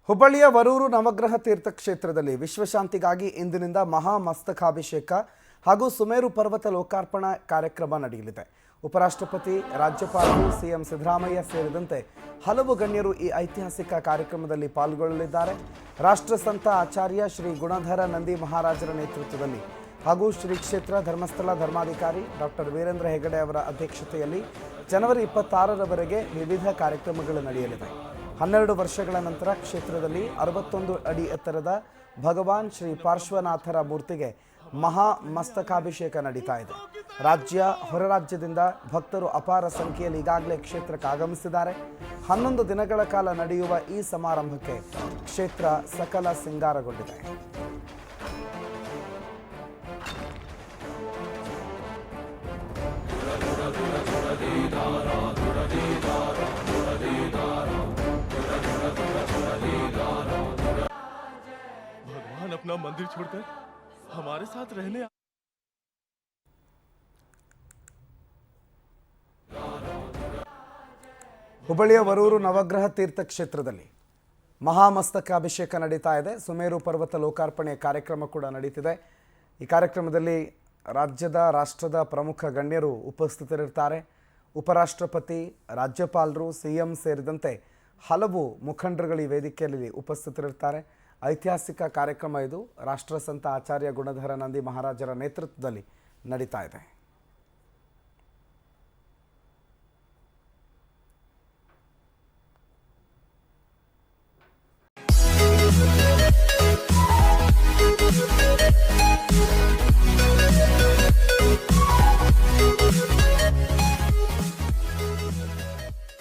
ಹುಬ್ಬಳ್ಳಿಯ ವರೂರು ನವಗ್ರಹ ತೀರ್ಥಕ್ಷೇತ್ರದಲ್ಲಿ ವಿಶ್ವಶಾಂತಿಗಾಗಿ ಇಂದಿನಿಂದ ಮಹಾಮಸ್ತಕಾಭಿಷೇಕ ಹಾಗೂ ಸುಮೇರು ಪರ್ವತ ಲೋಕಾರ್ಪಣಾ ಕಾರ್ಯಕ್ರಮ ನಡೆಯಲಿದೆ. ಉಪರಾಷ್ಟ್ರಪತಿ, ರಾಜ್ಯಪಾಲರು, ಸಿಎಂ ಸಿದ್ದರಾಮಯ್ಯ ಸೇರಿದಂತೆ ಹಲವು ಗಣ್ಯರು ಈ ಐತಿಹಾಸಿಕ ಕಾರ್ಯಕ್ರಮದಲ್ಲಿ ಪಾಲ್ಗೊಳ್ಳಲಿದ್ದಾರೆ. ರಾಷ್ಟ್ರಸಂತ ಆಚಾರ್ಯ ಶ್ರೀ ಗುಣಧರ ನಂದಿ ಮಹಾರಾಜರ ನೇತೃತ್ವದಲ್ಲಿ ಹಾಗೂ ಶ್ರೀ ಕ್ಷೇತ್ರ ಧರ್ಮಸ್ಥಳ ಧರ್ಮಾಧಿಕಾರಿ ಡಾಕ್ಟರ್ ವೀರೇಂದ್ರ ಹೆಗಡೆ ಅವರ ಅಧ್ಯಕ್ಷತೆಯಲ್ಲಿ ಜನವರಿ 26ರವರೆಗೆ ವಿವಿಧ ಕಾರ್ಯಕ್ರಮಗಳು ನಡೆಯಲಿವೆ. 12 ವರ್ಷಗಳ ನಂತರ ಕ್ಷೇತ್ರದಲ್ಲಿ 61 ಅಡಿ ಎತ್ತರದ ಭಗವಾನ್ ಶ್ರೀ ಪಾರ್ಶ್ವನಾಥರ ಮೂರ್ತಿಗೆ ಮಹಾ ಮಸ್ತಕಾಭಿಷೇಕ ನಡೀತಾ ಇದೆ. ರಾಜ್ಯ ಹೊರ ರಾಜ್ಯದಿಂದ ಭಕ್ತರು ಅಪಾರ ಸಂಖ್ಯೆಯಲ್ಲಿ ಈಗಾಗಲೇ ಕ್ಷೇತ್ರಕ್ಕೆ ಆಗಮಿಸಿದ್ದಾರೆ. 11 ದಿನಗಳ ಕಾಲ ನಡೆಯುವ ಈ ಸಮಾರಂಭಕ್ಕೆ ಕ್ಷೇತ್ರ ಸಕಲ ಸಿಂಗಾರಗೊಂಡಿದೆ. भगवान अपना मंदिर छोड़कर हमारे साथ रहने ಹುಬ್ಬಳ್ಳಿಯ ವರೂರು ನವಗ್ರಹ ತೀರ್ಥಕ್ಷೇತ್ರದಲ್ಲಿ ಮಹಾಮಸ್ತಕಾಭಿಷೇಕ ನಡೀತಾ ಇದೆ. ಸುಮೇರು ಪರ್ವತ ಲೋಕಾರ್ಪಣೆ ಕಾರ್ಯಕ್ರಮ ಕೂಡ ನಡೀತಿದೆ. ಈ ಕಾರ್ಯಕ್ರಮದಲ್ಲಿ ರಾಷ್ಟ್ರದ ಪ್ರಮುಖ ಗಣ್ಯರು ಉಪಸ್ಥಿತರಿರ್ತಾರೆ. ಉಪರಾಷ್ಟ್ರಪತಿ, ರಾಜ್ಯಪಾಲರು, ಸಿಎಂ ಸೇರಿದಂತೆ ಹಲವು ಮುಖಂಡರುಗಳು ಈ ವೇದಿಕೆಯಲ್ಲಿ ಉಪಸ್ಥಿತರಿರ್ತಾರೆ. ಐತಿಹಾಸಿಕ ಕಾರ್ಯಕ್ರಮ ಇದು ರಾಷ್ಟ್ರಸಂತ ಆಚಾರ್ಯ ಗುಣಧರ ನಂದಿ ಮಹಾರಾಜರ ನೇತೃತ್ವದಲ್ಲಿ ನಡೀತಾ ಇದೆ.